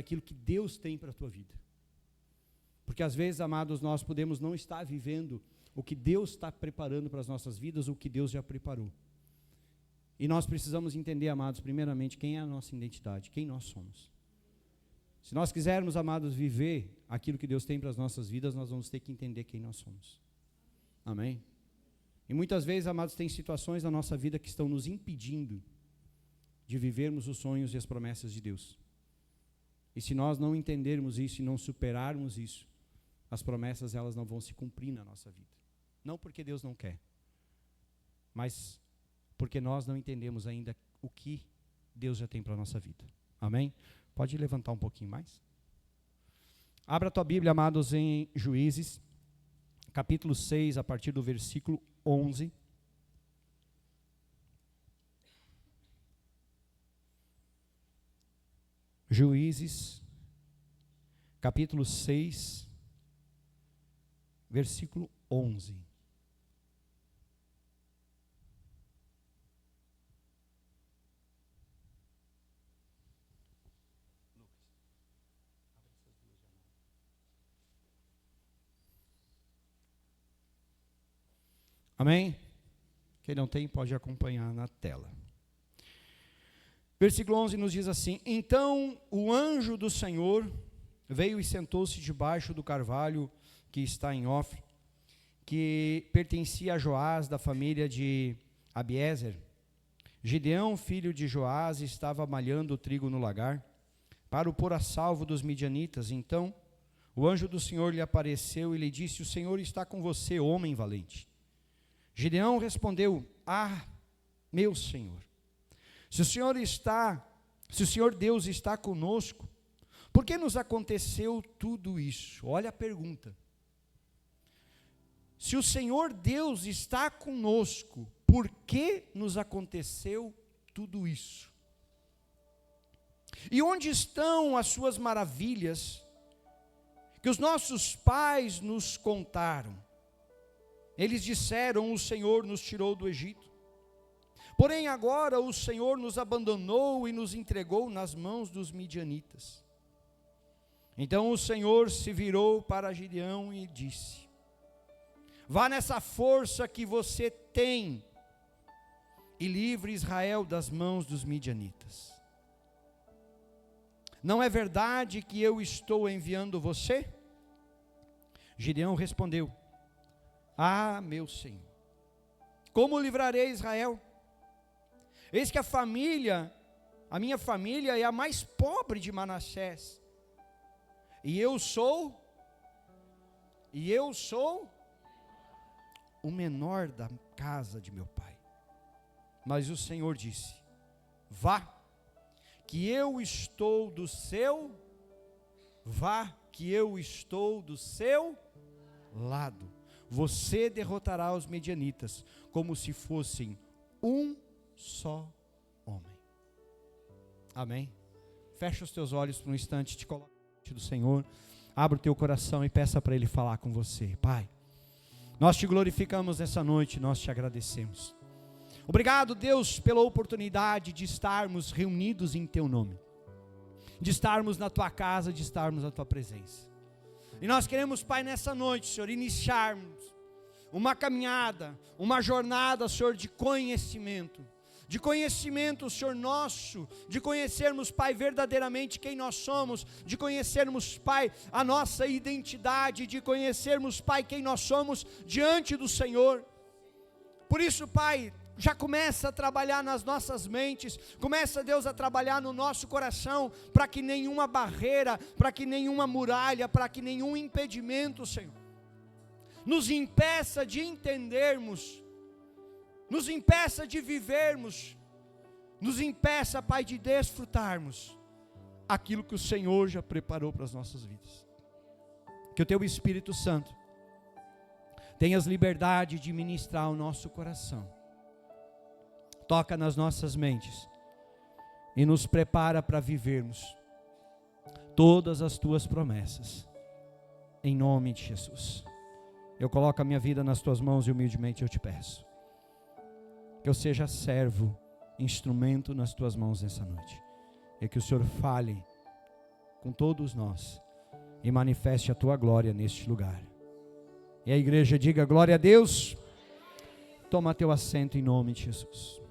daquilo que Deus tem para a tua vida. Porque às vezes, amados, nós podemos não estar vivendo o que Deus está preparando para as nossas vidas, o que Deus já preparou. E nós precisamos entender, amados, primeiramente, quem é a nossa identidade, quem nós somos. Se nós quisermos, amados, viver aquilo que Deus tem para as nossas vidas, nós vamos ter que entender quem nós somos. Amém? E muitas vezes, amados, tem situações na nossa vida que estão nos impedindo de vivermos os sonhos e as promessas de Deus. E se nós não entendermos isso e não superarmos isso, as promessas elas não vão se cumprir na nossa vida. Não porque Deus não quer, mas porque nós não entendemos ainda o que Deus já tem para a nossa vida. Amém? Pode levantar um pouquinho mais? Abra a tua Bíblia, amados, em Juízes, capítulo 6, a partir do versículo 11. Juízes, capítulo 6, versículo 11. Amém? Quem não tem pode acompanhar na tela. Versículo 11 nos diz assim: Então o anjo do Senhor veio e sentou-se debaixo do carvalho que está em Ofra, que pertencia a Joás, da família de Abiezer. Gideão, filho de Joás, estava malhando o trigo no lagar, para o pôr a salvo dos midianitas. Então o anjo do Senhor lhe apareceu e lhe disse: O Senhor está com você, homem valente. Gideão respondeu: meu Senhor, se o Senhor Deus está conosco, por que nos aconteceu tudo isso? Olha a pergunta. Se o Senhor Deus está conosco, por que nos aconteceu tudo isso? E onde estão as suas maravilhas que os nossos pais nos contaram? Eles disseram: o Senhor nos tirou do Egito. Porém agora o Senhor nos abandonou e nos entregou nas mãos dos midianitas. Então o Senhor se virou para Gideão e disse: Vá nessa força que você tem e livre Israel das mãos dos midianitas. Não é verdade que eu estou enviando você? Gideão respondeu: meu Senhor, como livrarei Israel? Eis que a minha família é a mais pobre de Manassés, e eu sou o menor da casa de meu pai. Mas o Senhor disse: vá, que eu estou do seu lado. Você derrotará os medianitas como se fossem um só homem. Amém? Fecha os teus olhos por um instante, te coloca diante do Senhor, abra o teu coração e peça para Ele falar com você. Pai, nós te glorificamos nessa noite, nós te agradecemos. Obrigado, Deus, pela oportunidade de estarmos reunidos em teu nome, de estarmos na tua casa, de estarmos na tua presença. E nós queremos, Pai, nessa noite, Senhor, iniciarmos uma caminhada, uma jornada, Senhor, de conhecimento, Senhor nosso, de conhecermos, Pai, verdadeiramente quem nós somos, de conhecermos, Pai, a nossa identidade, de conhecermos, Pai, quem nós somos diante do Senhor. Por isso, Pai, já começa a trabalhar nas nossas mentes, começa, Deus, a trabalhar no nosso coração, para que nenhuma barreira, para que nenhuma muralha, para que nenhum impedimento, Senhor, nos impeça de entendermos, nos impeça de vivermos, nos impeça, Pai, de desfrutarmos aquilo que o Senhor já preparou para as nossas vidas. Que o Teu Espírito Santo tenhas liberdade de ministrar o nosso coração, toca nas nossas mentes e nos prepara para vivermos todas as Tuas promessas, em nome de Jesus. Eu coloco a minha vida nas Tuas mãos e humildemente eu te peço que eu seja servo, instrumento nas Tuas mãos nessa noite, e que o Senhor fale com todos nós e manifeste a tua glória neste lugar. E a igreja diga glória a Deus. Toma teu assento em nome de Jesus.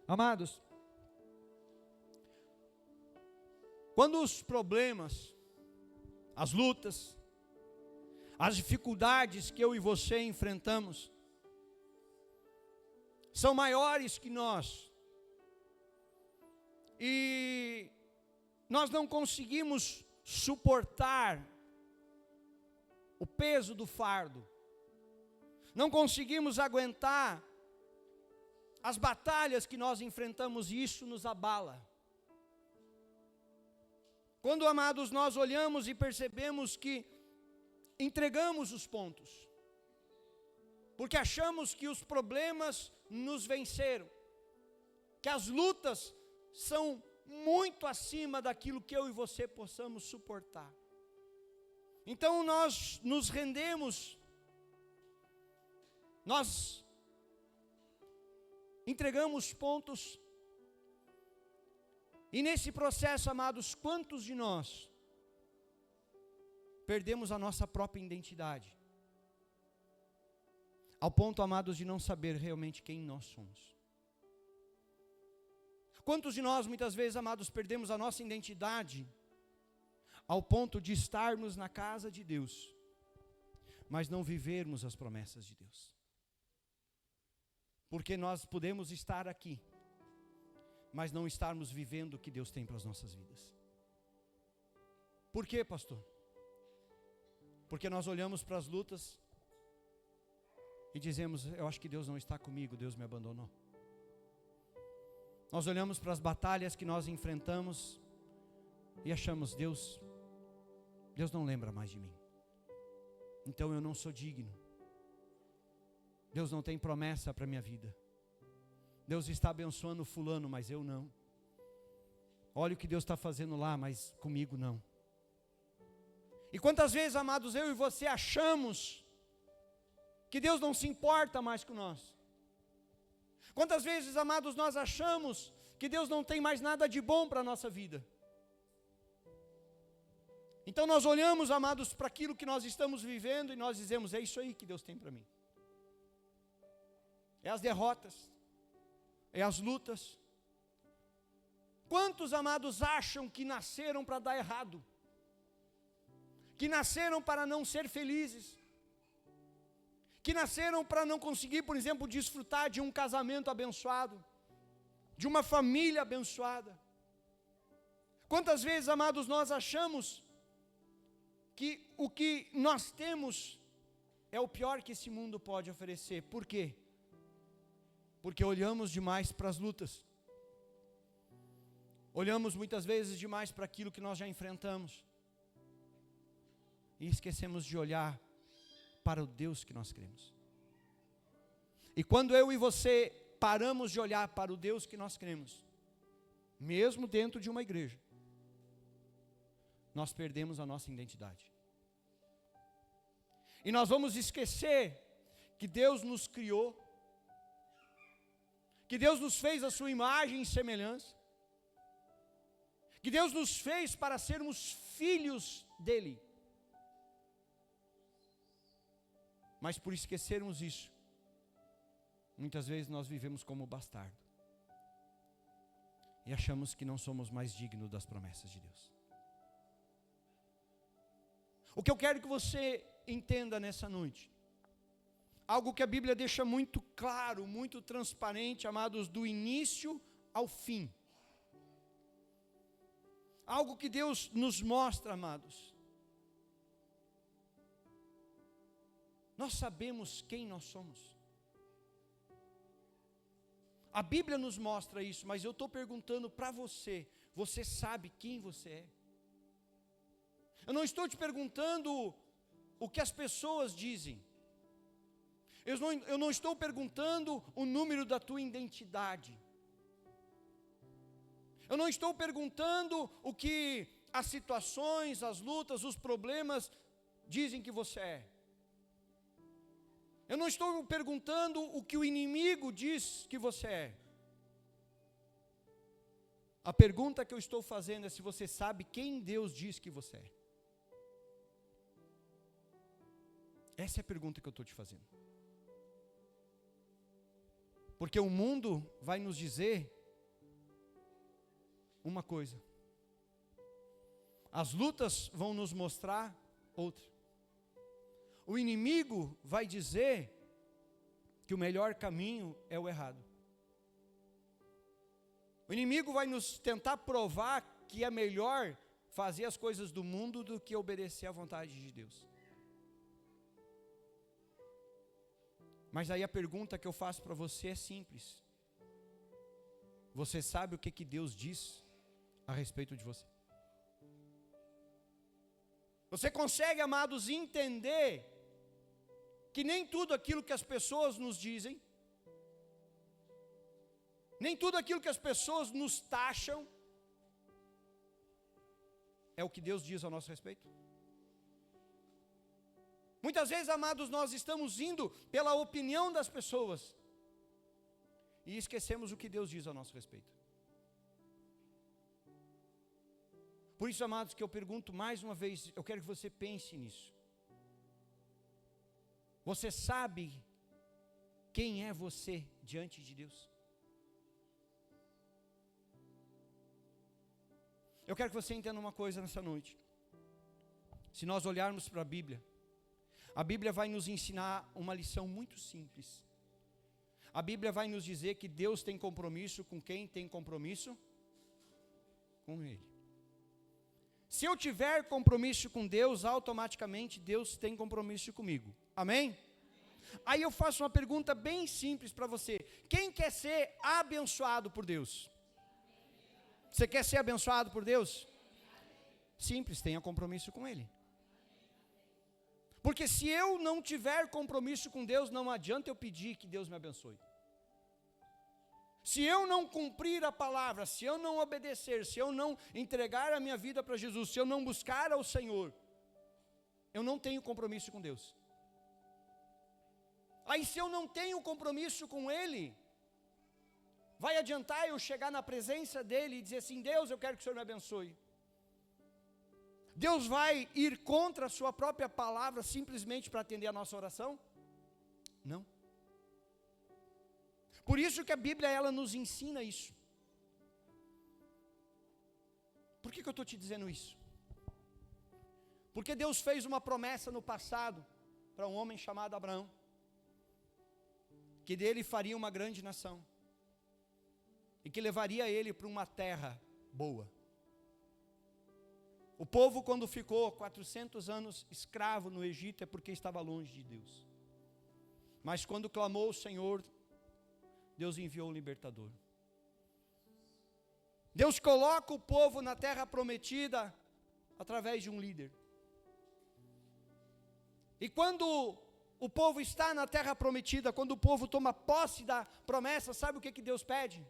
Amados, quando os problemas, as lutas, as dificuldades que eu e você enfrentamos são maiores que nós, e nós não conseguimos suportar o peso do fardo, não conseguimos aguentar as batalhas que nós enfrentamos, e isso nos abala. Quando, amados, nós olhamos e percebemos que entregamos os pontos, porque achamos que os problemas nos venceram, que as lutas são muito acima daquilo que eu e você possamos suportar. Então nós nos rendemos, nós entregamos pontos, e nesse processo, amados, quantos de nós perdemos a nossa própria identidade, ao ponto, amados, de não saber realmente quem nós somos? Quantos de nós, muitas vezes, amados, perdemos a nossa identidade, ao ponto de estarmos na casa de Deus, mas não vivermos as promessas de Deus? Porque nós podemos estar aqui, mas não estarmos vivendo o que Deus tem para as nossas vidas. Por quê, pastor? Porque nós olhamos para as lutas e dizemos, eu acho que Deus não está comigo, Deus me abandonou. Nós olhamos para as batalhas que nós enfrentamos e achamos, Deus não lembra mais de mim, então eu não sou digno. Deus não tem promessa para a minha vida. Deus está abençoando fulano, mas eu não. Olha o que Deus está fazendo lá, mas comigo não. E quantas vezes, amados, eu e você achamos que Deus não se importa mais com nós? Quantas vezes, amados, nós achamos que Deus não tem mais nada de bom para a nossa vida? Então nós olhamos, amados, para aquilo que nós estamos vivendo e nós dizemos, é isso aí que Deus tem para mim. É as derrotas, é as lutas. Quantos, amados, acham que nasceram para dar errado? Que nasceram para não ser felizes? Que nasceram para não conseguir, por exemplo, desfrutar de um casamento abençoado, de uma família abençoada? Quantas vezes, amados, nós achamos que o que nós temos é o pior que esse mundo pode oferecer? Por quê? Porque olhamos demais para as lutas, olhamos muitas vezes demais para aquilo que nós já enfrentamos, e esquecemos de olhar para o Deus que nós cremos. E quando eu e você paramos de olhar para o Deus que nós cremos, mesmo dentro de uma igreja, nós perdemos a nossa identidade. E nós vamos esquecer que Deus nos criou, que Deus nos fez a sua imagem e semelhança, que Deus nos fez para sermos filhos dEle. Mas por esquecermos isso, muitas vezes nós vivemos como bastardo, e achamos que não somos mais dignos das promessas de Deus. O que eu quero que você entenda nessa noite, algo que a Bíblia deixa muito claro, muito transparente, amados, do início ao fim. Algo que Deus nos mostra, amados. Nós sabemos quem nós somos. A Bíblia nos mostra isso, mas eu estou perguntando para você, você sabe quem você é? Eu não estou te perguntando o que as pessoas dizem. Eu não estou perguntando o número da tua identidade. Eu não estou perguntando o que as situações, as lutas, os problemas dizem que você é. Eu não estou perguntando o que o inimigo diz que você é. A pergunta que eu estou fazendo é se você sabe quem Deus diz que você é. Essa é a pergunta que eu estou te fazendo. Porque o mundo vai nos dizer uma coisa. As lutas vão nos mostrar outra. O inimigo vai dizer que o melhor caminho é o errado. O inimigo vai nos tentar provar que é melhor fazer as coisas do mundo do que obedecer à vontade de Deus. Mas aí a pergunta que eu faço para você é simples. Você sabe o que Deus diz a respeito de você? Você consegue, amados, entender que nem tudo aquilo que as pessoas nos dizem, nem tudo aquilo que as pessoas nos taxam, é o que Deus diz a nosso respeito? Muitas vezes, amados, nós estamos indo pela opinião das pessoas e esquecemos o que Deus diz a nosso respeito. Por isso, amados, que eu pergunto mais uma vez, eu quero que você pense nisso. Você sabe quem é você diante de Deus? Eu quero que você entenda uma coisa nessa noite. Se nós olharmos para a Bíblia vai nos ensinar uma lição muito simples. A Bíblia vai nos dizer que Deus tem compromisso com quem tem compromisso com Ele. Se eu tiver compromisso com Deus, automaticamente Deus tem compromisso comigo. Amém? Aí eu faço uma pergunta bem simples para você. Quem quer ser abençoado por Deus? Você quer ser abençoado por Deus? Simples, tenha compromisso com Ele. Porque se eu não tiver compromisso com Deus, não adianta eu pedir que Deus me abençoe. Se eu não cumprir a palavra, se eu não obedecer, se eu não entregar a minha vida para Jesus, se eu não buscar ao Senhor, eu não tenho compromisso com Deus. Aí se eu não tenho compromisso com Ele, vai adiantar eu chegar na presença dEle e dizer assim: Deus, eu quero que o Senhor me abençoe. Deus vai ir contra a sua própria palavra simplesmente para atender a nossa oração? Não. Por isso que a Bíblia, ela nos ensina isso. Por que eu estou te dizendo isso? Porque Deus fez uma promessa no passado para um homem chamado Abraão, que dele faria uma grande nação, e que levaria ele para uma terra boa. O povo, quando ficou 400 anos escravo no Egito, é porque estava longe de Deus. Mas quando clamou o Senhor, Deus enviou o libertador. Deus coloca o povo na terra prometida através de um líder. E quando o povo está na terra prometida, quando o povo toma posse da promessa, sabe o que Deus pede?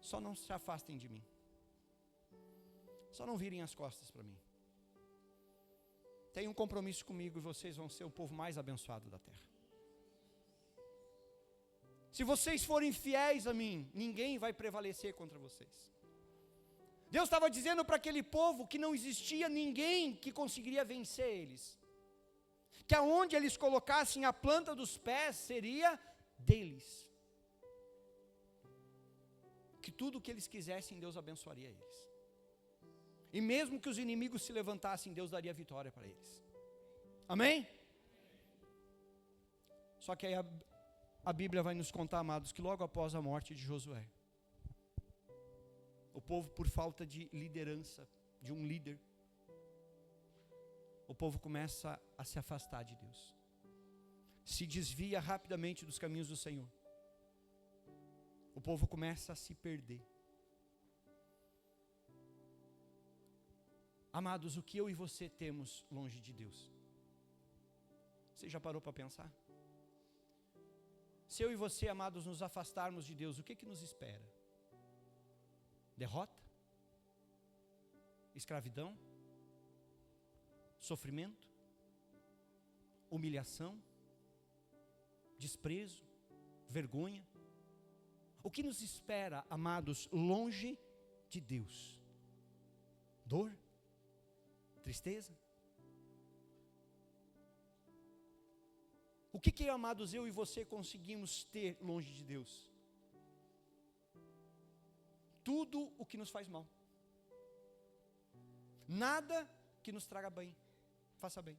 Só não se afastem de mim. Só não virem as costas para mim. Tenham um compromisso comigo e vocês vão ser o povo mais abençoado da terra. Se vocês forem fiéis a mim, ninguém vai prevalecer contra vocês. Deus estava dizendo para aquele povo que não existia ninguém que conseguiria vencer eles. Que aonde eles colocassem a planta dos pés seria deles. Que tudo o que eles quisessem, Deus abençoaria eles. E mesmo que os inimigos se levantassem, Deus daria vitória para eles. Amém? Só que aí a Bíblia vai nos contar, amados, que logo após a morte de Josué, o povo, por falta de liderança, de um líder, o povo começa a se afastar de Deus. Se desvia rapidamente dos caminhos do Senhor. O povo começa a se perder. Amados, o que eu e você temos longe de Deus? Você já parou para pensar? Se eu e você, amados, nos afastarmos de Deus, o que nos espera? Derrota? Escravidão? Sofrimento? Humilhação? desprezo, vergonha. O que nos espera, amados, longe de Deus? Dor? Tristeza? O que, amados, eu e você conseguimos ter longe de Deus? Tudo o que nos faz mal. Nada que nos traga bem, faça bem.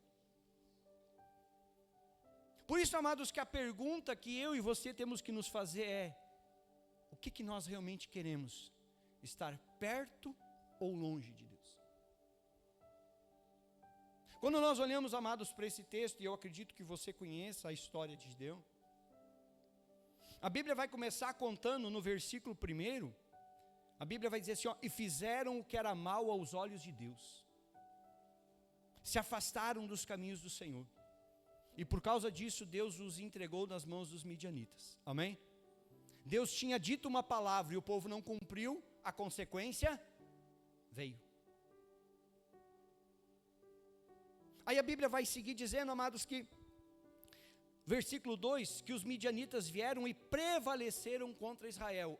Por isso, amados, que a pergunta que eu e você temos que nos fazer é: o que nós realmente queremos? Estar perto ou longe de Deus? Quando nós olhamos, amados, para esse texto, e eu acredito que você conheça a história de Gideão, a Bíblia vai começar contando no versículo 1, a Bíblia vai dizer assim, ó: e fizeram o que era mal aos olhos de Deus, se afastaram dos caminhos do Senhor, e por causa disso Deus os entregou nas mãos dos midianitas. Amém? Deus tinha dito uma palavra e o povo não cumpriu, a consequência veio. Aí a Bíblia vai seguir dizendo, amados, que versículo 2, que os midianitas vieram e prevaleceram contra Israel.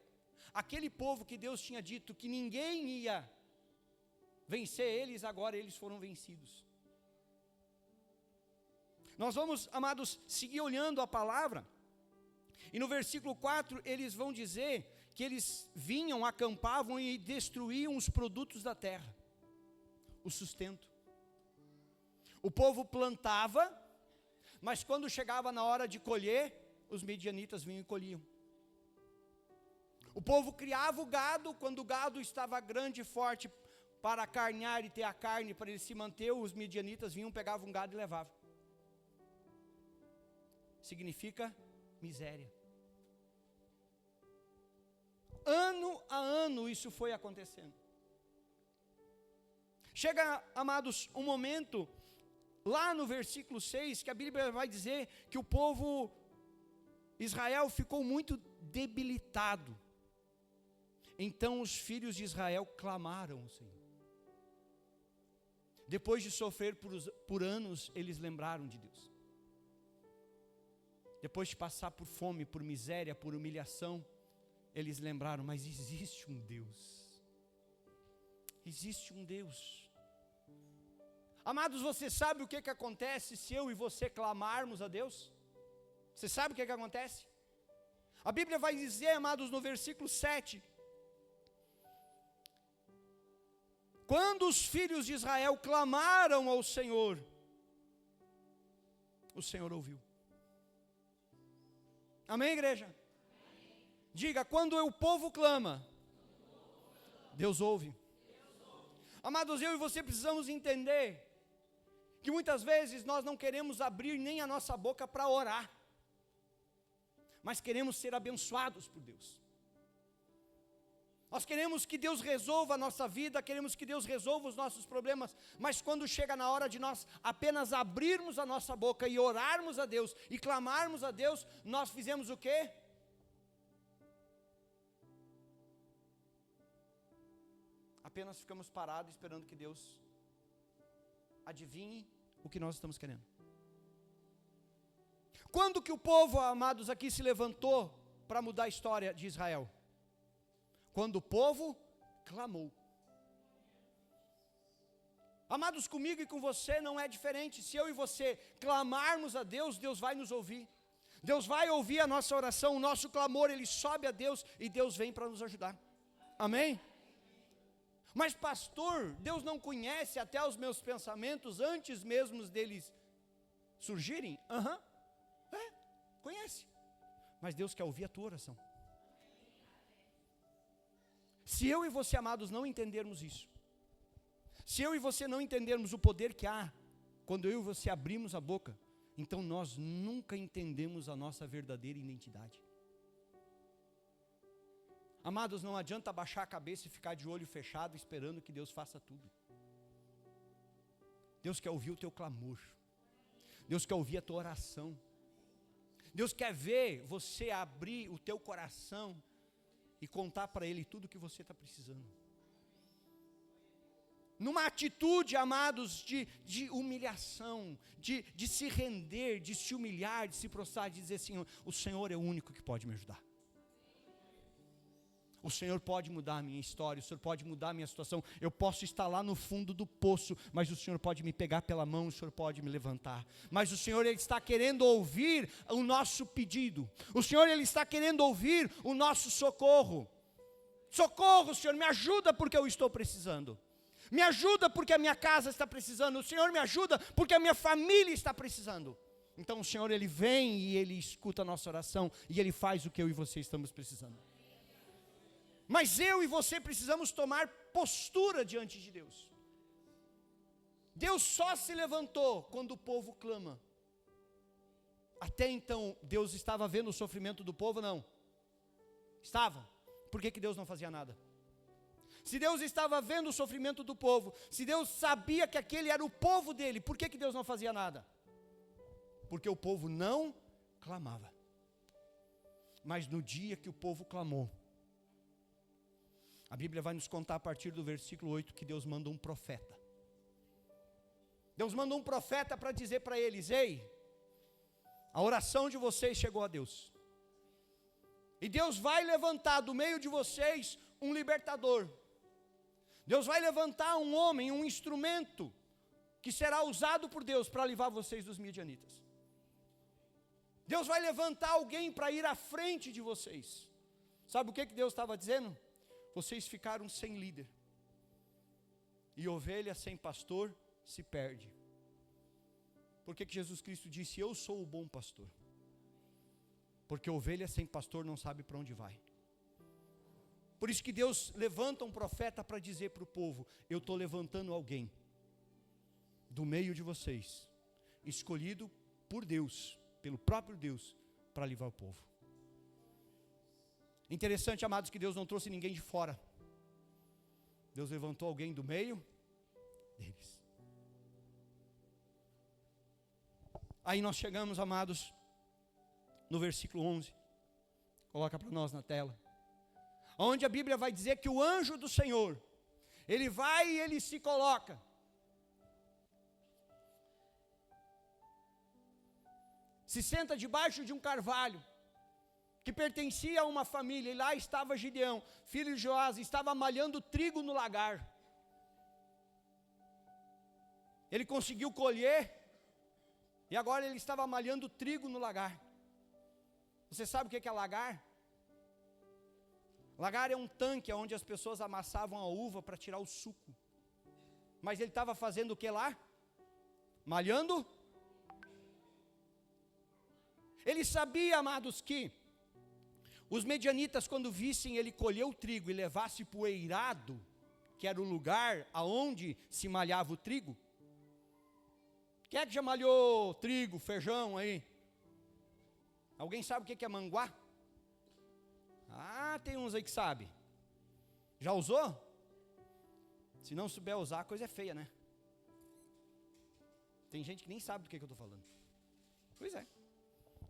Aquele povo que Deus tinha dito que ninguém ia vencer eles, agora eles foram vencidos. Nós vamos, amados, seguir olhando a palavra, e no versículo 4 eles vão dizer que eles vinham, acampavam e destruíam os produtos da terra, o sustento. O povo plantava, mas quando chegava na hora de colher, os midianitas vinham e colhiam. O povo criava o gado, quando o gado estava grande e forte para acarnear e ter a carne para ele se manter, os midianitas vinham, pegavam um gado e levavam. Significa miséria. Ano a ano isso foi acontecendo. Chega, amados, um momento, lá no versículo 6, que a Bíblia vai dizer que o povo Israel ficou muito debilitado. Então os filhos de Israel clamaram ao Senhor. Depois de sofrer por anos, eles lembraram de Deus. Depois de passar por fome, por miséria, por humilhação, eles lembraram, mas existe um Deus. Existe um Deus. Amados, você sabe o que acontece se eu e você clamarmos a Deus? Você sabe o que acontece? A Bíblia vai dizer, amados, no versículo 7, quando os filhos de Israel clamaram ao Senhor, o Senhor ouviu. Amém, igreja? Amém. Diga, quando o povo clama, Deus ouve. Amados, eu e você precisamos entender que muitas vezes nós não queremos abrir nem a nossa boca para orar, mas queremos ser abençoados por Deus. Nós queremos que Deus resolva a nossa vida, queremos que Deus resolva os nossos problemas, mas quando chega na hora de nós apenas abrirmos a nossa boca e orarmos a Deus, e clamarmos a Deus, nós fizemos o quê? Apenas ficamos parados esperando que Deus adivinhe o que nós estamos querendo. Quando que o povo, amados, aqui se levantou para mudar a história de Israel? Quando o povo clamou. Amados, comigo e com você não é diferente. Se eu e você clamarmos a Deus, Deus vai nos ouvir. Deus vai ouvir a nossa oração, o nosso clamor, ele sobe a Deus e Deus vem para nos ajudar. Amém? Mas pastor, Deus não conhece até os meus pensamentos antes mesmo deles surgirem? Conhece. Mas Deus quer ouvir a tua oração. Se eu e você, amados, não entendermos isso, se eu e você não entendermos o poder que há quando eu e você abrimos a boca, então nós nunca entendemos a nossa verdadeira identidade. Amados, não adianta baixar a cabeça e ficar de olho fechado esperando que Deus faça tudo. Deus quer ouvir o teu clamor. Deus quer ouvir a tua oração. Deus quer ver você abrir o teu coração e contar para Ele tudo o que você está precisando. numa atitude, amados, de humilhação, de se render, de se humilhar, de se prostrar, de dizer assim: o Senhor é o único que pode me ajudar. O Senhor pode mudar a minha história, o Senhor pode mudar a minha situação. Eu posso estar lá no fundo do poço, mas o Senhor pode me pegar pela mão, o Senhor pode me levantar. Mas o Senhor, Ele está querendo ouvir o nosso pedido. O Senhor, Ele está querendo ouvir o nosso socorro. Socorro, Senhor, me ajuda porque eu estou precisando. Me ajuda porque a minha casa está precisando. O Senhor me ajuda porque a minha família está precisando. Então o Senhor, Ele vem e Ele escuta a nossa oração e Ele faz o que eu e você estamos precisando. Mas eu e você precisamos tomar postura diante de Deus. Deus só se levantou quando o povo clama. Até então, Deus estava vendo o sofrimento do povo? Não. Estava. Por que Deus não fazia nada? Se Deus estava vendo o sofrimento do povo, se Deus sabia que aquele era o povo dele, por que Deus não fazia nada? Porque o povo não clamava. Mas no dia que o povo clamou, a Bíblia vai nos contar a partir do versículo 8 que Deus manda um profeta. Deus manda um profeta para dizer para eles: ei, a oração de vocês chegou a Deus. E Deus vai levantar do meio de vocês um libertador. Deus vai levantar um homem, um instrumento, que será usado por Deus para livrar vocês dos midianitas. Deus vai levantar alguém para ir à frente de vocês. Sabe o que Deus estava dizendo? Vocês ficaram sem líder. E ovelha sem pastor se perde. Por que Jesus Cristo disse: eu sou o bom pastor? Porque ovelha sem pastor não sabe para onde vai. Por isso que Deus levanta um profeta para dizer para o povo: eu estou levantando alguém do meio de vocês, escolhido por Deus, pelo próprio Deus, para livrar o povo. Interessante, amados, que Deus não trouxe ninguém de fora. Deus levantou alguém do meio deles. Aí nós chegamos, amados, no versículo 11. Coloca para nós na tela. Onde a Bíblia vai dizer que o anjo do Senhor, ele vai e ele se coloca. Se senta debaixo de um carvalho, que pertencia a uma família, e lá estava Gideão, filho de Joás, estava malhando trigo no lagar. Ele conseguiu colher, e agora ele estava malhando trigo no lagar. Você sabe o que é lagar? Lagar é um tanque onde as pessoas amassavam a uva para tirar o suco. Mas ele estava fazendo o que lá? Malhando. Ele sabia, amados, que os medianitas, quando vissem ele colher o trigo e levasse para o eirado, que era o lugar aonde se malhava o trigo. Quem é que já malhou trigo, feijão aí? Alguém sabe o que é manguá? Ah, tem uns aí que sabe. Já usou? Se não souber usar, a coisa é feia, né? Tem gente que nem sabe do que eu estou falando. Pois é.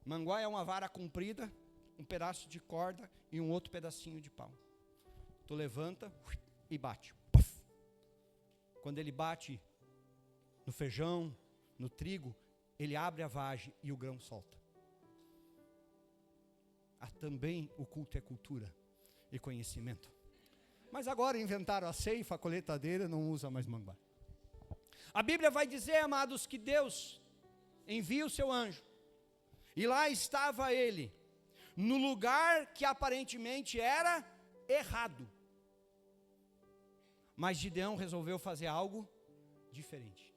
Manguá é uma vara comprida, um pedaço de corda e um outro pedacinho de pau. Tu levanta e bate. Puff. Quando ele bate no feijão, no trigo, ele abre a vagem e o grão solta. Também o culto é cultura e conhecimento. Mas agora inventaram a ceifa, a coletadeira, não usa mais manguá. A Bíblia vai dizer, amados, que Deus envia o seu anjo. E lá estava ele, no lugar que aparentemente era errado. Mas Gideão resolveu fazer algo diferente.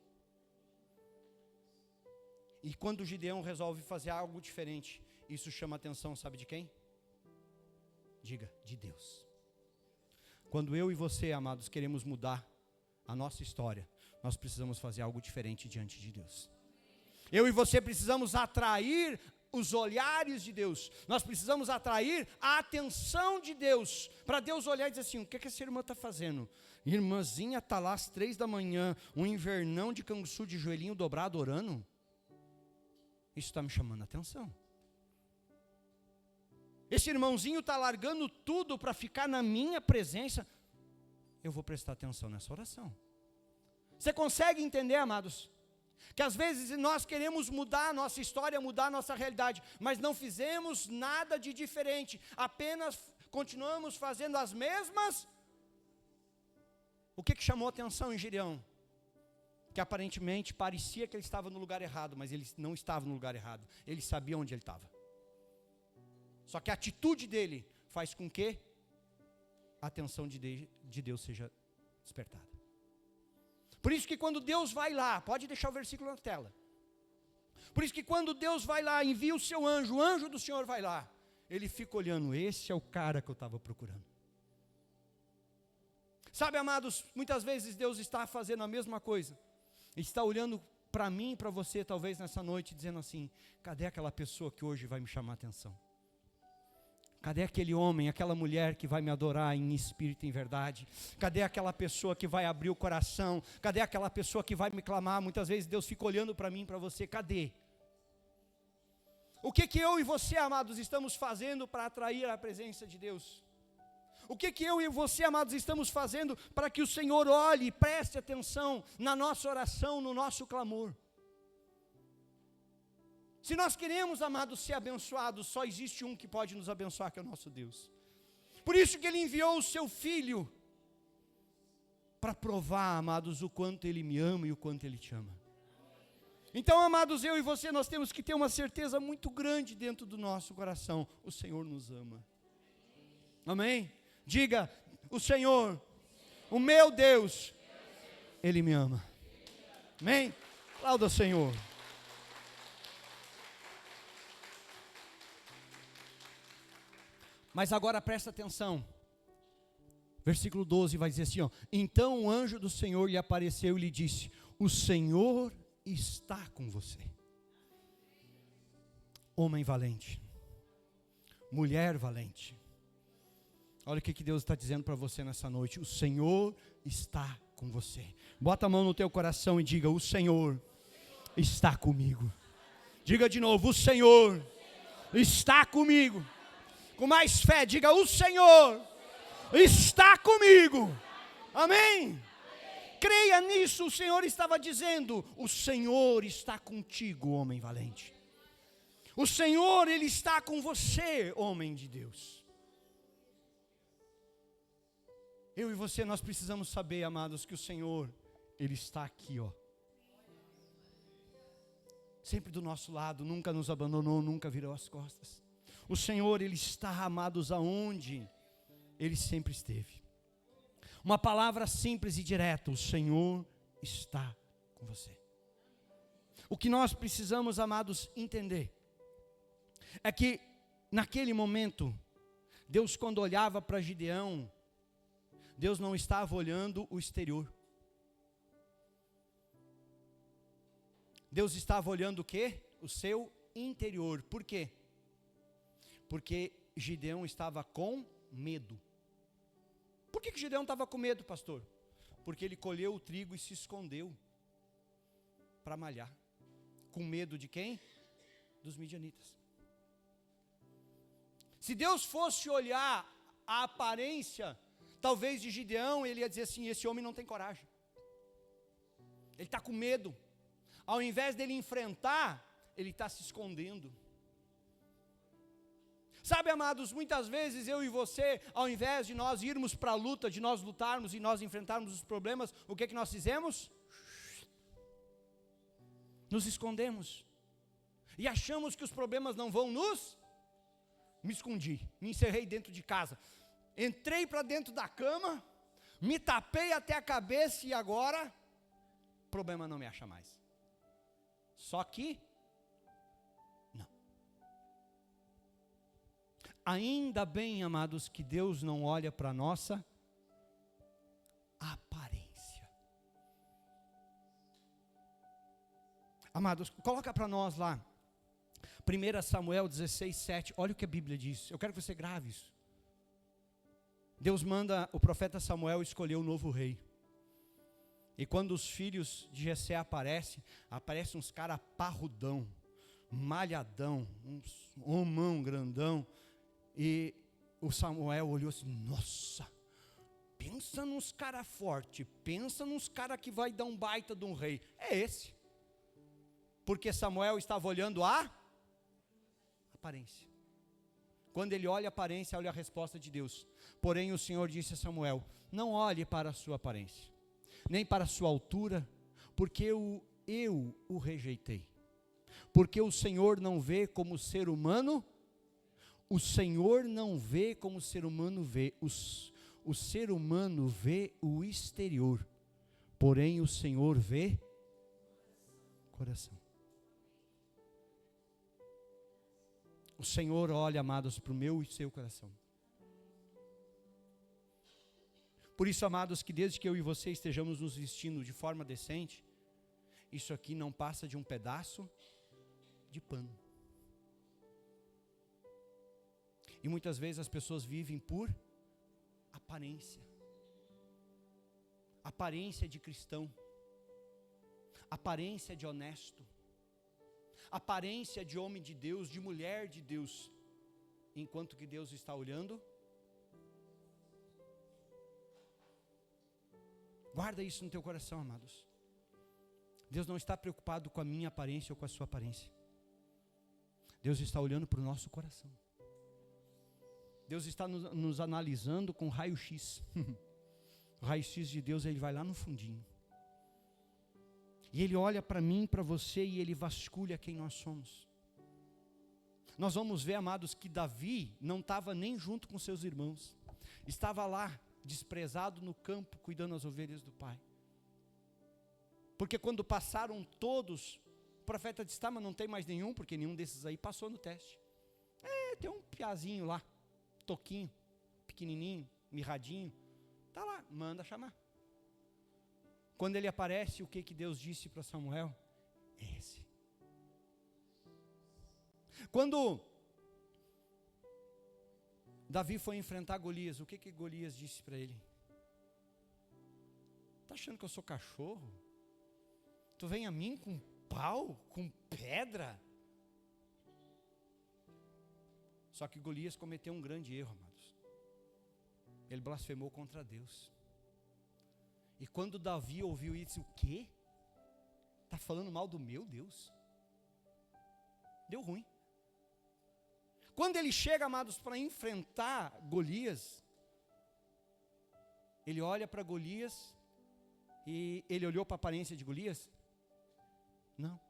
E quando Gideão resolve fazer algo diferente, isso chama a atenção, sabe de quem? Diga, de Deus. Quando eu e você, amados, queremos mudar a nossa história, nós precisamos fazer algo diferente diante de Deus. Eu e você precisamos atrair os olhares de Deus. Nós precisamos atrair a atenção de Deus, para Deus olhar e dizer assim: o que essa irmã está fazendo? Irmãzinha está lá às 3 da manhã, um invernão de canguçu de joelhinho dobrado orando. Isso está me chamando a atenção. Esse irmãozinho está largando tudo para ficar na minha presença. Eu vou prestar atenção nessa oração. Você consegue entender, amados? Que às vezes nós queremos mudar a nossa história, mudar a nossa realidade, mas não fizemos nada de diferente, apenas continuamos fazendo as mesmas. O que chamou a atenção em Gideão? Que aparentemente parecia que ele estava no lugar errado, mas ele não estava no lugar errado, ele sabia onde ele estava. Só que a atitude dele faz com que a atenção de Deus seja despertada. Por isso que quando Deus vai lá, pode deixar o versículo na tela. Por isso que quando Deus vai lá, envia o seu anjo, o anjo do Senhor vai lá, ele fica olhando, esse é o cara que eu estava procurando. Sabe, amados, muitas vezes Deus está fazendo a mesma coisa. Ele está olhando para mim e para você, talvez nessa noite, dizendo assim, cadê aquela pessoa que hoje vai me chamar a atenção? Cadê aquele homem, aquela mulher que vai me adorar em espírito e em verdade? Cadê aquela pessoa que vai abrir o coração? Cadê aquela pessoa que vai me clamar? Muitas vezes Deus fica olhando para mim e para você, cadê? O que eu e você, amados, estamos fazendo para atrair a presença de Deus? O que eu e você, amados, estamos fazendo para que o Senhor olhe e preste atenção na nossa oração, no nosso clamor? Se nós queremos, amados, ser abençoados, só existe um que pode nos abençoar, que é o nosso Deus. Por isso que Ele enviou o seu Filho, para provar, amados, o quanto Ele me ama e o quanto Ele te ama. Então, amados, eu e você, nós temos que ter uma certeza muito grande dentro do nosso coração, o Senhor nos ama. Amém? Diga, o Senhor, o meu Deus, Ele me ama. Amém? Aplauda o Senhor. Mas agora presta atenção, versículo 12 vai dizer assim, ó, então o anjo do Senhor lhe apareceu e lhe disse, o Senhor está com você. Homem valente, mulher valente, olha o que Deus está dizendo para você nessa noite, o Senhor está com você. Bota a mão no teu coração e diga, o Senhor está comigo. Diga de novo, o Senhor está comigo. Com mais fé, diga, o Senhor está comigo. Amém? Creia nisso, o Senhor estava dizendo, o Senhor está contigo, homem valente. O Senhor, Ele está com você, homem de Deus. Eu e você, nós precisamos saber, amados, que o Senhor, Ele está aqui, ó. Sempre do nosso lado, nunca nos abandonou, nunca virou as costas. O Senhor, Ele está, amados, aonde Ele sempre esteve. Uma palavra simples e direta, o Senhor está com você. O que nós precisamos, amados, entender, é que naquele momento, Deus quando olhava para Gideão, Deus não estava olhando o exterior. Deus estava olhando o quê? O seu interior. Por quê? Porque Gideão estava com medo. Por que Gideão estava com medo, pastor? Porque ele colheu o trigo e se escondeu para malhar. Com medo de quem? Dos midianitas. Se Deus fosse olhar a aparência, talvez de Gideão, ele ia dizer assim, esse homem não tem coragem. Ele está com medo. Ao invés dele enfrentar, ele está se escondendo. Sabe, amados, muitas vezes eu e você, ao invés de nós irmos para a luta, de nós lutarmos e nós enfrentarmos os problemas, o que nós fizemos? Nos escondemos. E achamos que os problemas não vão nos... Me escondi, me encerrei dentro de casa. Entrei para dentro da cama, me tapei até a cabeça e agora, o problema não me acha mais. Só que... Ainda bem, amados, que Deus não olha para a nossa aparência. Amados, coloca para nós lá, 1 Samuel 16, 7, olha o que a Bíblia diz, eu quero que você grave isso. Deus manda o profeta Samuel escolher o novo rei. E quando os filhos de Jessé aparecem uns caras parrudão, malhadão, uns homão grandão. E o Samuel olhou assim, nossa, pensa pensa nos cara forte, pensa nos cara que vai dar um baita de um rei. É esse. Porque Samuel estava olhando a aparência. Quando ele olha a aparência, olha a resposta de Deus. Porém o Senhor disse a Samuel: não olhe para a sua aparência, nem para a sua altura, porque eu o rejeitei. Porque o Senhor não vê como o ser humano, o Senhor não vê como o ser humano vê, o ser humano vê o exterior, porém o Senhor vê o coração. O Senhor olha, amados, para o meu e seu coração. Por isso, amados, que desde que eu e você estejamos nos vestindo de forma decente, isso aqui não passa de um pedaço de pano. E muitas vezes as pessoas vivem por aparência. Aparência de cristão. Aparência de honesto. Aparência de homem de Deus, de mulher de Deus. Enquanto que Deus está olhando. Guarda isso no teu coração, amados. Deus não está preocupado com a minha aparência ou com a sua aparência. Deus está olhando para o nosso coração. Deus está nos analisando com raio-x. O raio-x de Deus, ele vai lá no fundinho. E ele olha para mim, para você, e ele vasculha quem nós somos. Nós vamos ver, amados, que Davi não estava nem junto com seus irmãos. Estava lá, desprezado no campo, cuidando das ovelhas do pai. Porque quando passaram todos, o profeta disse: tá, mas não tem mais nenhum, porque nenhum desses aí passou no teste. Tem um piazinho lá, toquinho, pequenininho, mirradinho. Tá lá, manda chamar. Quando ele aparece, o que Deus disse para Samuel? Esse. Quando Davi foi enfrentar Golias, o que Golias disse para ele? Tá achando que eu sou cachorro? Tu vem a mim com pau, com pedra? Só que Golias cometeu um grande erro, amados. Ele blasfemou contra Deus. E quando Davi ouviu isso, o quê? Está falando mal do meu Deus? Deu ruim. Quando ele chega, amados, para enfrentar Golias, ele olha para Golias, e ele olhou para a aparência de Golias? Não.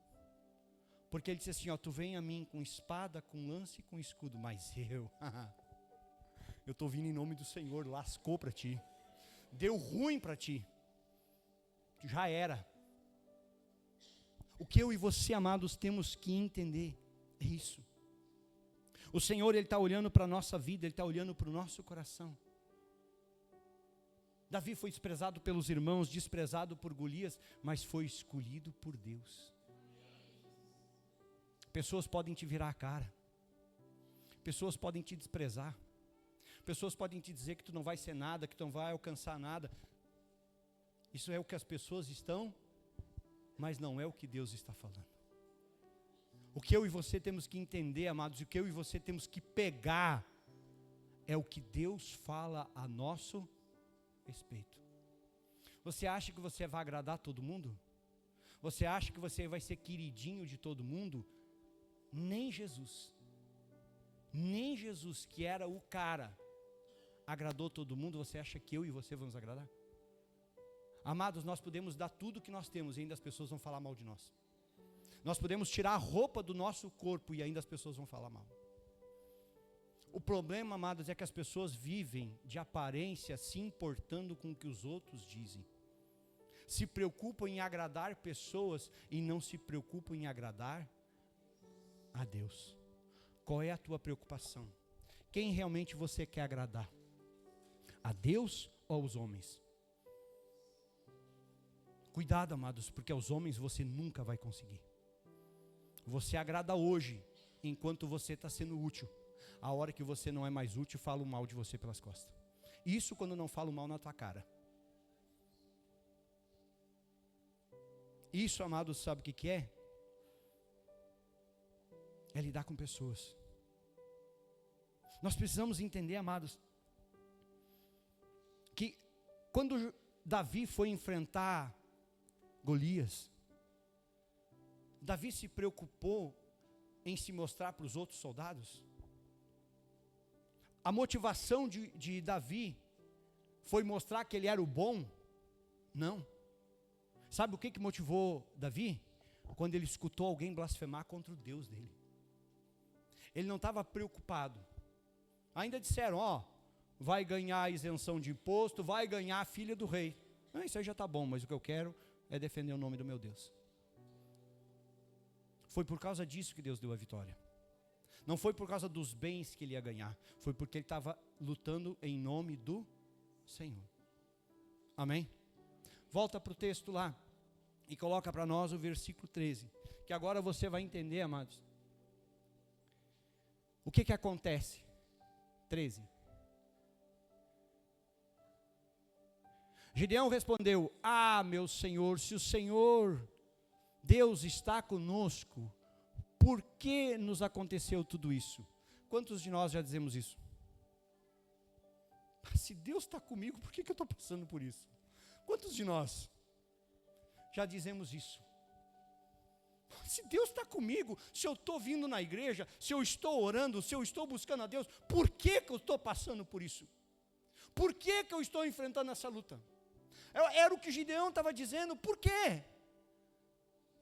Porque ele disse assim: ó, tu vem a mim com espada, com lance e com escudo, mas eu estou vindo em nome do Senhor, lascou para ti, deu ruim para ti, já era. O que eu e você, amados, temos que entender é isso. O Senhor, Ele está olhando para a nossa vida, Ele está olhando para o nosso coração. Davi foi desprezado pelos irmãos, desprezado por Golias, mas foi escolhido por Deus. Pessoas podem te virar a cara, pessoas podem te desprezar, pessoas podem te dizer que tu não vai ser nada, que tu não vai alcançar nada. Isso é o que as pessoas estão, mas não é o que Deus está falando. O que eu e você temos que entender, amados, e o que eu e você temos que pegar, é o que Deus fala a nosso respeito. Você acha que você vai agradar todo mundo? Você acha que você vai ser queridinho de todo mundo? Nem Jesus, que era o cara, agradou todo mundo. Você acha que eu e você vamos agradar? Amados, nós podemos dar tudo que nós temos e ainda as pessoas vão falar mal de nós. Nós podemos tirar a roupa do nosso corpo e ainda as pessoas vão falar mal. O problema, amados, é que as pessoas vivem de aparência, se importando com o que os outros dizem. Se preocupam em agradar pessoas e não se preocupam em agradar a Deus. Qual é a tua preocupação? Quem realmente você quer agradar? A Deus ou aos homens? Cuidado, amados, porque aos homens você nunca vai conseguir. Você agrada hoje, enquanto você está sendo útil. A hora que você não é mais útil, fala o mal de você pelas costas. Isso quando não fala o mal na tua cara. Isso, amados, sabe o que é? É lidar com pessoas. Nós precisamos entender, amados, que Quando Davi foi enfrentar Golias, Davi se preocupou em se mostrar para os outros soldados? A motivação de Davi foi mostrar que ele era o bom? Não. Sabe o que motivou Davi? Quando ele escutou alguém blasfemar contra o Deus dele. Ele não estava preocupado. Ainda disseram, vai ganhar a isenção de imposto, vai ganhar a filha do rei. Não, isso aí já está bom, mas o que eu quero é defender o nome do meu Deus. Foi por causa disso que Deus deu a vitória. Não foi por causa dos bens que ele ia ganhar, foi porque ele estava lutando em nome do Senhor. Amém? Volta para o texto lá e coloca para nós o versículo 13, que agora você vai entender, amados. O que acontece? 13. Gideão respondeu: meu Senhor, se o Senhor Deus está conosco, por que nos aconteceu tudo isso? Quantos de nós já dizemos isso? Se Deus está comigo, por que eu estou passando por isso? Quantos de nós já dizemos isso? Se Deus está comigo, se eu estou vindo na igreja, se eu estou orando, se eu estou buscando a Deus, por que eu estou passando por isso? Por que eu estou enfrentando essa luta? Era o que Gideão estava dizendo, por quê?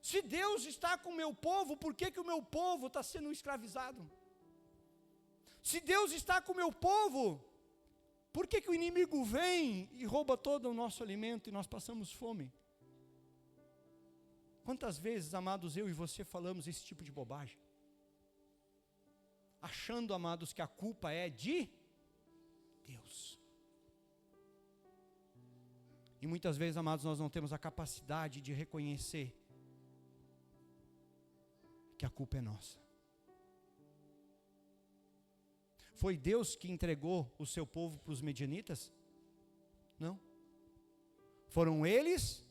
Se Deus está com o meu povo, por que o meu povo está sendo escravizado? Se Deus está com o meu povo, por que o inimigo vem e rouba todo o nosso alimento e nós passamos fome? Quantas vezes, amados, eu e você falamos esse tipo de bobagem? Achando, amados, que a culpa é de Deus. E muitas vezes, amados, nós não temos a capacidade de reconhecer que a culpa é nossa. Foi Deus que entregou o seu povo para os medianitas? Não. Foram eles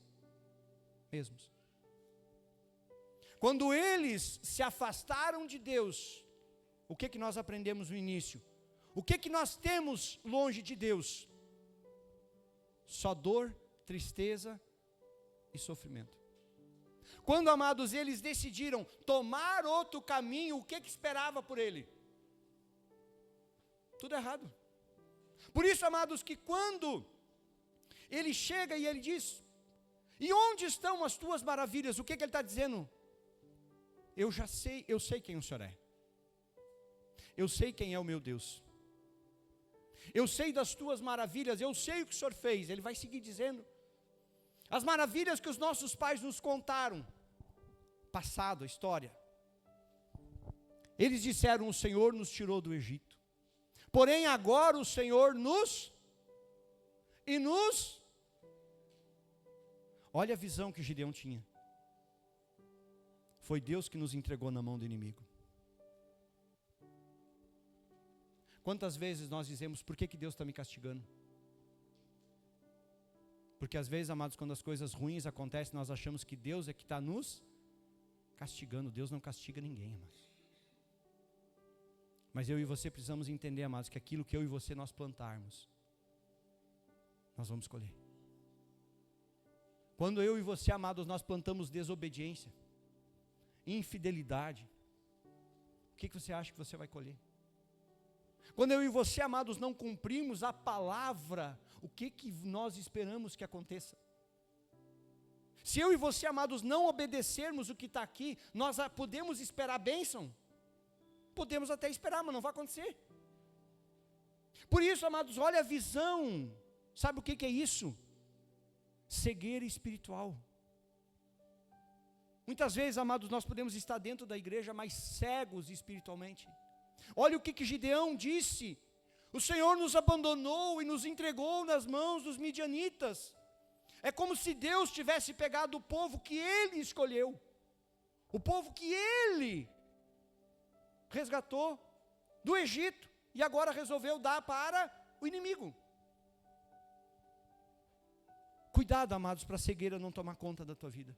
mesmos. Quando eles se afastaram de Deus, o que nós aprendemos no início? O que nós temos longe de Deus? Só dor, tristeza e sofrimento. Quando, amados, eles decidiram tomar outro caminho, o que esperava por ele? Tudo errado. Por isso, amados, que quando ele chega e ele diz: e onde estão as tuas maravilhas? O que ele está dizendo? Eu sei quem o Senhor é. Eu sei quem é o meu Deus. Eu sei das tuas maravilhas, eu sei o que o Senhor fez. Ele vai seguir dizendo. As maravilhas que os nossos pais nos contaram. Passado, a história. Eles disseram: o Senhor nos tirou do Egito. Porém agora o Senhor olha a visão que Gideão tinha. Foi Deus que nos entregou na mão do inimigo. Quantas vezes nós dizemos: por que Deus está me castigando? Porque às vezes, amados, quando as coisas ruins acontecem, nós achamos que Deus é que está nos castigando. Deus não castiga ninguém, amados. Mas eu e você precisamos entender, amados, que aquilo que eu e você nós plantarmos, nós vamos colher. Quando eu e você, amados, nós plantamos desobediência, infidelidade, o que você acha que você vai colher? Quando eu e você, amados, não cumprimos a palavra, o que nós esperamos que aconteça? Se eu e você, amados, não obedecermos o que está aqui, nós podemos esperar bênção? Podemos até esperar, mas não vai acontecer. Por isso, amados, olha a visão. Sabe o que é isso? Cegueira espiritual. Muitas vezes, amados, nós podemos estar dentro da igreja, mas cegos espiritualmente. Olha o que Gideão disse: o Senhor nos abandonou e nos entregou nas mãos dos midianitas. É como se Deus tivesse pegado o povo que Ele escolheu, o povo que Ele resgatou do Egito, e agora resolveu dar para o inimigo. Cuidado, amados, para a cegueira não tomar conta da tua vida.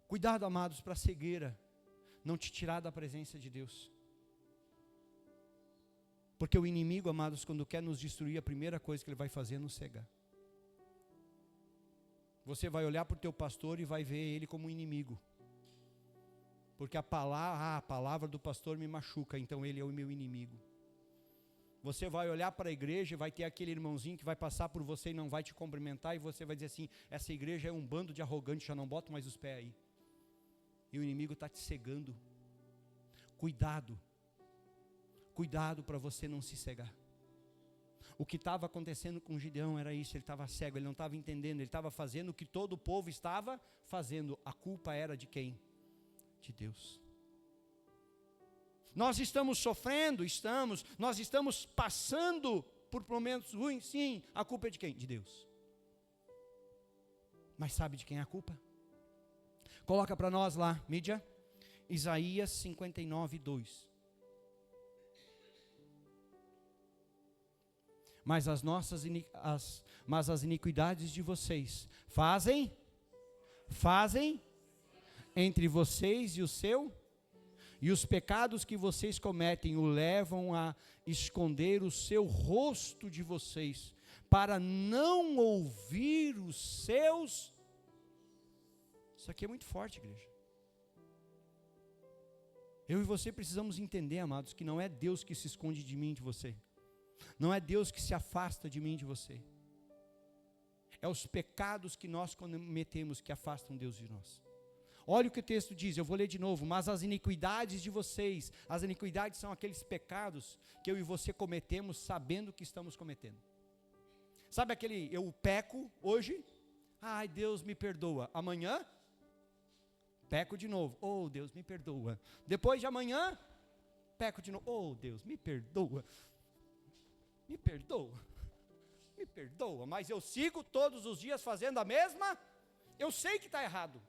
Cuidado, amados, para a cegueira não te tirar da presença de Deus. Porque o inimigo, amados, quando quer nos destruir, a primeira coisa que ele vai fazer é nos cegar. Você vai olhar para o teu pastor e vai ver ele como um inimigo. Porque a palavra do pastor me machuca, então ele é o meu inimigo. Você vai olhar para a igreja e vai ter aquele irmãozinho que vai passar por você e não vai te cumprimentar, e você vai dizer assim, essa igreja é um bando de arrogantes, já não boto mais os pés aí. E o inimigo está te cegando. Cuidado. Cuidado para você não se cegar. O que estava acontecendo com Gideão era isso, ele estava cego, ele não estava entendendo, ele estava fazendo o que todo o povo estava fazendo. A culpa era de quem? De Deus. Nós estamos sofrendo, nós estamos passando por momentos ruins, sim, a culpa é de quem? De Deus. Mas sabe de quem é a culpa? Coloca para nós lá, mídia, Isaías 59, 2. Mas as iniquidades de vocês fazem entre vocês e os pecados que vocês cometem o levam a esconder o seu rosto de vocês, para não ouvir os seus. Isso aqui é muito forte, igreja. Eu e você precisamos entender, amados, que não é Deus que se esconde de mim e de você. Não é Deus que se afasta de mim e de você. É os pecados que nós cometemos que afastam Deus de nós. Olha o que o texto diz, eu vou ler de novo. Mas as iniquidades de vocês, as iniquidades são aqueles pecados que eu e você cometemos sabendo que estamos cometendo. Sabe aquele, eu peco hoje, ai Deus me perdoa, amanhã, peco de novo, oh Deus me perdoa. Depois de amanhã, peco de novo, oh Deus me perdoa. Me perdoa, mas eu sigo todos os dias fazendo a mesma, eu sei que está errado.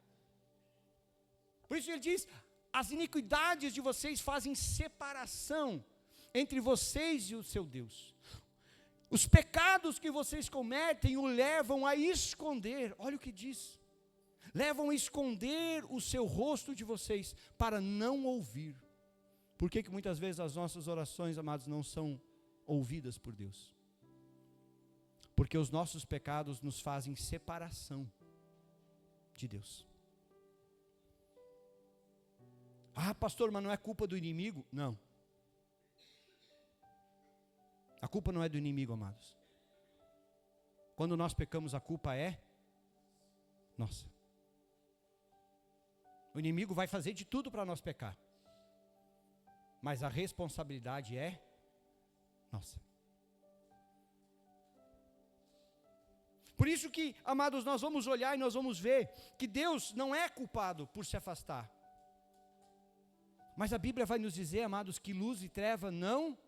Por isso ele diz, as iniquidades de vocês fazem separação entre vocês e o seu Deus. Os pecados que vocês cometem o levam a esconder, olha o que diz, levam a esconder o seu rosto de vocês, para não ouvir. Por que muitas vezes as nossas orações, amados, não são ouvidas por Deus? Porque os nossos pecados nos fazem separação de Deus. Ah, pastor, mas não é culpa do inimigo? Não. A culpa não é do inimigo, amados. Quando nós pecamos, a culpa é nossa. O inimigo vai fazer de tudo para nós pecar, mas a responsabilidade é nossa. Por isso que, amados, nós vamos olhar e nós vamos ver que Deus não é culpado por se afastar. Mas a Bíblia vai nos dizer, amados, que luz e treva não.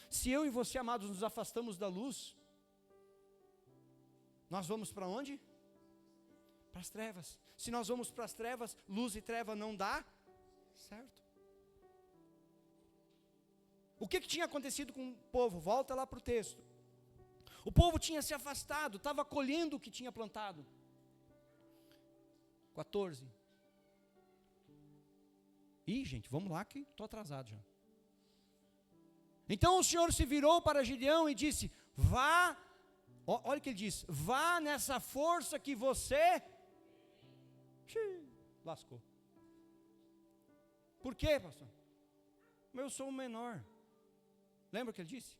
Se eu e você, amados, nos afastamos da luz, nós vamos para onde? Para as trevas. Se nós vamos para as trevas, luz e treva não dá certo. O que tinha acontecido com o povo? Volta lá para o texto. O povo tinha se afastado, estava colhendo o que tinha plantado. 14. Ih, gente, vamos lá que estou atrasado já. Então o Senhor se virou para Gideão e disse, vá, olha o que ele diz, vá nessa força que você, lascou. Por quê, pastor? Eu sou o menor. Lembra o que ele disse?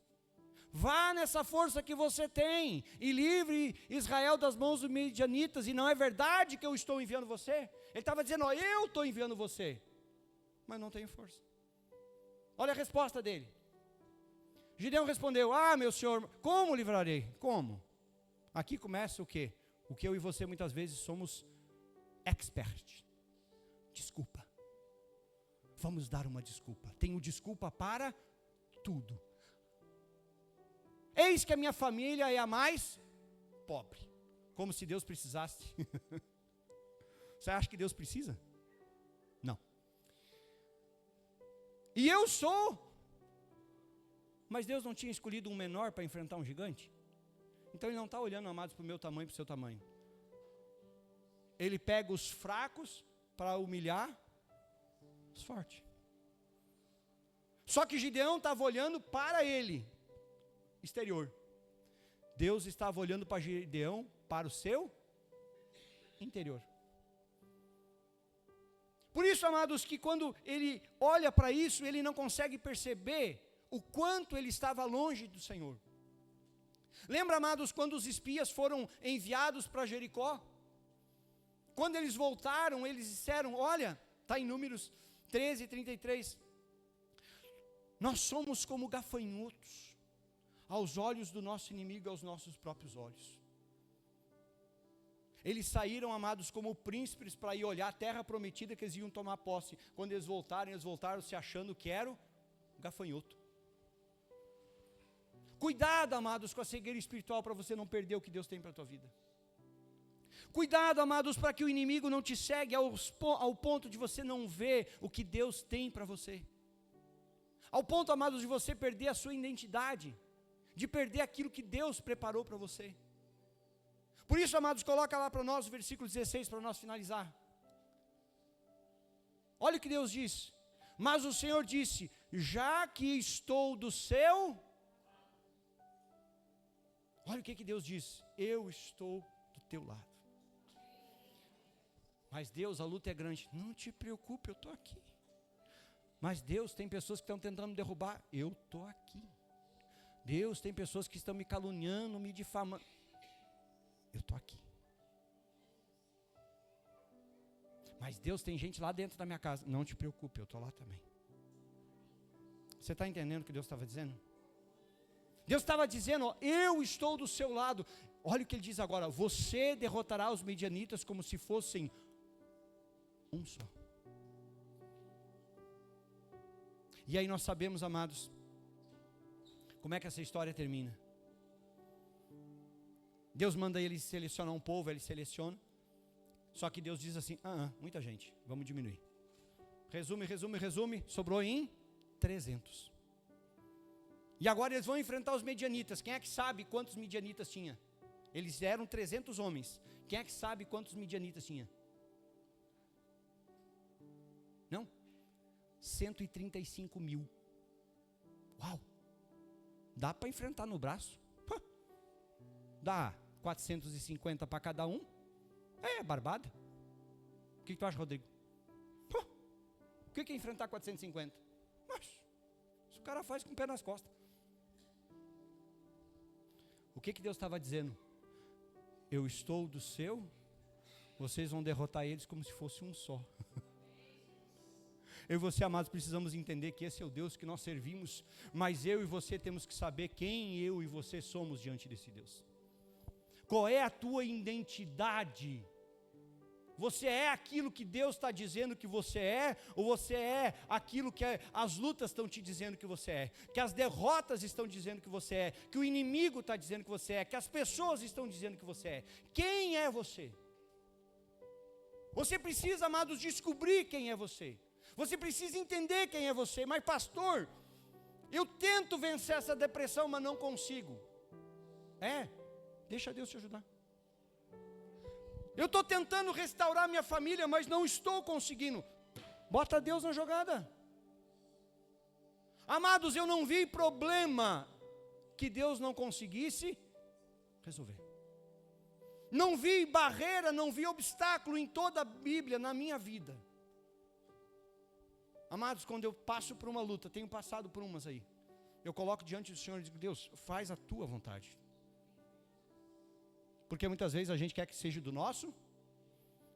Vá nessa força que você tem e livre Israel das mãos dos midianitas, e não é verdade que eu estou enviando você? Ele estava dizendo, ó, eu estou enviando você, mas não tenho força. Olha a resposta dele. Gideão respondeu, meu senhor, como livrarei? Como? Aqui começa o quê? O que eu e você muitas vezes somos expert. Desculpa. Vamos dar uma desculpa. Tenho desculpa para tudo. Eis que a minha família é a mais pobre. Como se Deus precisasse. Você acha que Deus precisa? Não. E eu sou. Mas Deus não tinha escolhido um menor para enfrentar um gigante? Então Ele não está olhando, amados, para o meu tamanho e para o seu tamanho. Ele pega os fracos para humilhar os fortes. Só que Gideão estava olhando para ele, exterior. Deus estava olhando para Gideão, para o seu interior. Por isso, amados, que quando ele olha para isso, ele não consegue perceber o quanto ele estava longe do Senhor. Lembra, amados, quando os espias foram enviados para Jericó? Quando eles voltaram, eles disseram, olha, está em Números 13, 33. Nós somos como gafanhotos aos olhos do nosso inimigo e aos nossos próprios olhos. Eles saíram, amados, como príncipes para ir olhar a terra prometida que eles iam tomar posse. Quando eles voltaram se achando que era o gafanhoto. Cuidado, amados, com a cegueira espiritual para você não perder o que Deus tem para a tua vida. Cuidado, amados, para que o inimigo não te segue ao ponto de você não ver o que Deus tem para você. Ao ponto, amados, de você perder a sua identidade, de perder aquilo que Deus preparou para você. Por isso, amados, coloca lá para nós o versículo 16 para nós finalizar. Olha o que Deus diz. Mas o Senhor disse, já que estou do seu... Olha o que Deus diz, eu estou do teu lado. Mas Deus, a luta é grande. Não te preocupe, eu estou aqui. Mas Deus, tem pessoas que estão tentando me derrubar. Eu estou aqui. Deus, tem pessoas que estão me caluniando, me difamando. Eu estou aqui. Mas Deus, tem gente lá dentro da minha casa. Não te preocupe, eu estou lá também. Você está entendendo o que Deus estava dizendo? Deus estava dizendo, ó, eu estou do seu lado. Olha o que ele diz agora, você derrotará os medianitas como se fossem um só. E aí nós sabemos, amados, como é que essa história termina. Deus manda ele selecionar um povo, ele seleciona. Só que Deus diz assim, muita gente, vamos diminuir. Resume, sobrou em 300. E agora eles vão enfrentar os medianitas. Quem é que sabe quantos medianitas tinha? Eles eram 300 homens. Quem é que sabe quantos medianitas tinha? Não? 135 mil. Uau! Dá para enfrentar no braço? Dá 450 para cada um? É barbada. O que tu acha, Rodrigo? O que é enfrentar 450? Mas, isso o cara faz com o pé nas costas. O que Deus estava dizendo? Eu estou do seu, vocês vão derrotar eles como se fosse um só. Eu e você, amados, precisamos entender que esse é o Deus que nós servimos, mas eu e você temos que saber quem eu e você somos diante desse Deus. Qual é a tua identidade? Você é aquilo que Deus está dizendo que você é, ou você é aquilo que as lutas estão te dizendo que você é, que as derrotas estão dizendo que você é, que o inimigo está dizendo que você é, que as pessoas estão dizendo que você é? Quem é você? Você precisa, amados, descobrir quem é você. Você precisa entender quem é você. Mas pastor, eu tento vencer essa depressão, mas não consigo. Deixa Deus te ajudar. Eu estou tentando restaurar minha família, mas não estou conseguindo. Bota Deus na jogada. Amados, eu não vi problema que Deus não conseguisse resolver. Não vi barreira, não vi obstáculo em toda a Bíblia, na minha vida. Amados, quando eu passo por uma luta, tenho passado por umas aí, eu coloco diante do Senhor e digo, Deus, faz a tua vontade. Porque muitas vezes a gente quer que seja do nosso,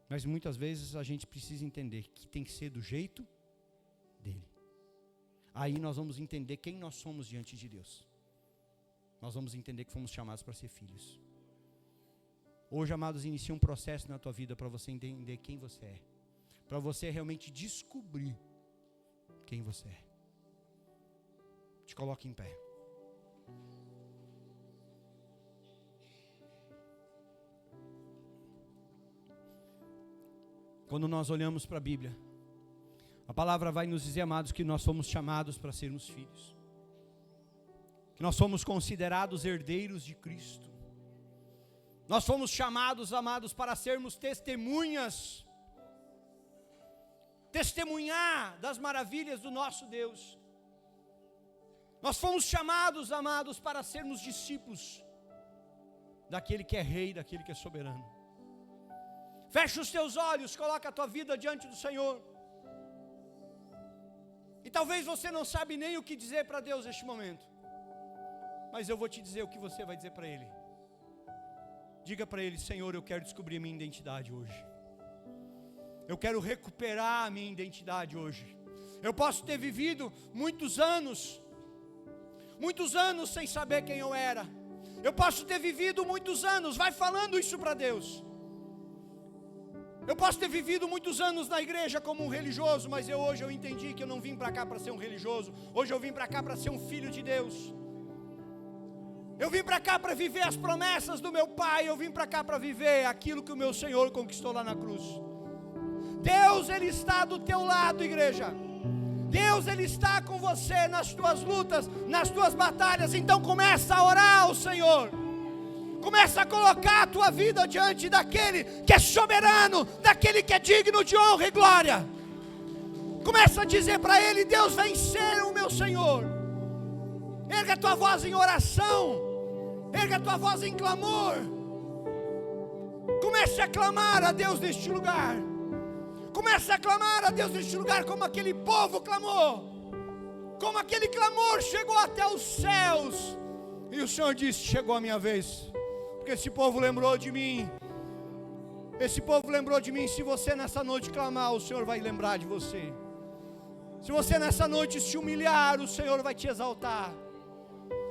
mas muitas vezes a gente precisa entender que tem que ser do jeito dele. Aí nós vamos entender quem nós somos diante de Deus. Nós vamos entender que fomos chamados para ser filhos. Hoje, amados, inicia um processo na tua vida para você entender quem você é. Para você realmente descobrir quem você é. Te coloque em pé. Quando nós olhamos para a Bíblia, a palavra vai nos dizer, amados, que nós fomos chamados para sermos filhos. Que nós somos considerados herdeiros de Cristo. Nós fomos chamados, amados, para sermos testemunhas. Testemunhar das maravilhas do nosso Deus. Nós fomos chamados, amados, para sermos discípulos daquele que é rei, daquele que é soberano. Fecha os teus olhos, coloca a tua vida diante do Senhor. E talvez você não sabe nem o que dizer para Deus neste momento, mas eu vou te dizer o que você vai dizer para Ele. Diga para Ele: Senhor, eu quero descobrir a minha identidade hoje. Eu quero recuperar a minha identidade hoje. Eu posso ter vivido muitos anos sem saber quem eu era. Eu posso ter vivido muitos anos, vai falando isso para Deus. Eu posso ter vivido muitos anos na igreja como um religioso, mas hoje eu entendi que eu não vim para cá para ser um religioso. Hoje eu vim para cá para ser um filho de Deus. Eu vim para cá para viver as promessas do meu Pai. Eu vim para cá para viver aquilo que o meu Senhor conquistou lá na cruz. Deus, Ele está do teu lado, igreja. Deus, Ele está com você nas tuas lutas, nas tuas batalhas. Então começa a orar ao Senhor. Começa a colocar a tua vida diante daquele que é soberano, daquele que é digno de honra e glória. Começa a dizer para Ele: Deus, vem ser o meu Senhor. Erga a tua voz em oração. Erga a tua voz em clamor. Comece a clamar a Deus neste lugar. Comece a clamar a Deus neste lugar como aquele povo clamou. Como aquele clamor chegou até os céus. E o Senhor disse: chegou a minha vez. Porque esse povo lembrou de mim. Esse povo lembrou de mim. Se você nessa noite clamar, o Senhor vai lembrar de você. Se você nessa noite se humilhar, o Senhor vai te exaltar.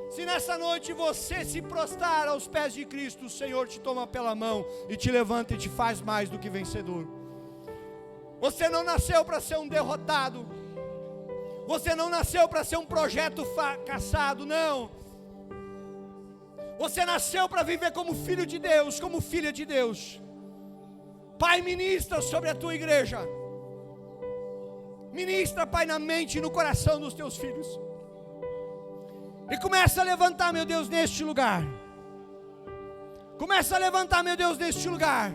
Se nessa noite você se prostrar aos pés de Cristo, o Senhor te toma pela mão e te levanta e te faz mais do que vencedor. Você não nasceu para ser um derrotado. Você não nasceu para ser um projeto fracassado, não. Você nasceu para viver como filho de Deus, como filha de Deus. Pai, ministra sobre a tua igreja. Ministra, Pai, na mente e no coração dos teus filhos. E começa a levantar, meu Deus, neste lugar. Começa a levantar, meu Deus, neste lugar.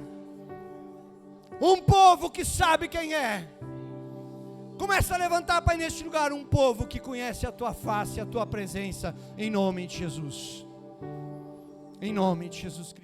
Um povo que sabe quem é. Começa a levantar, Pai, neste lugar um povo que conhece a tua face, a tua presença, em nome de Jesus. Em nome de Jesus Cristo.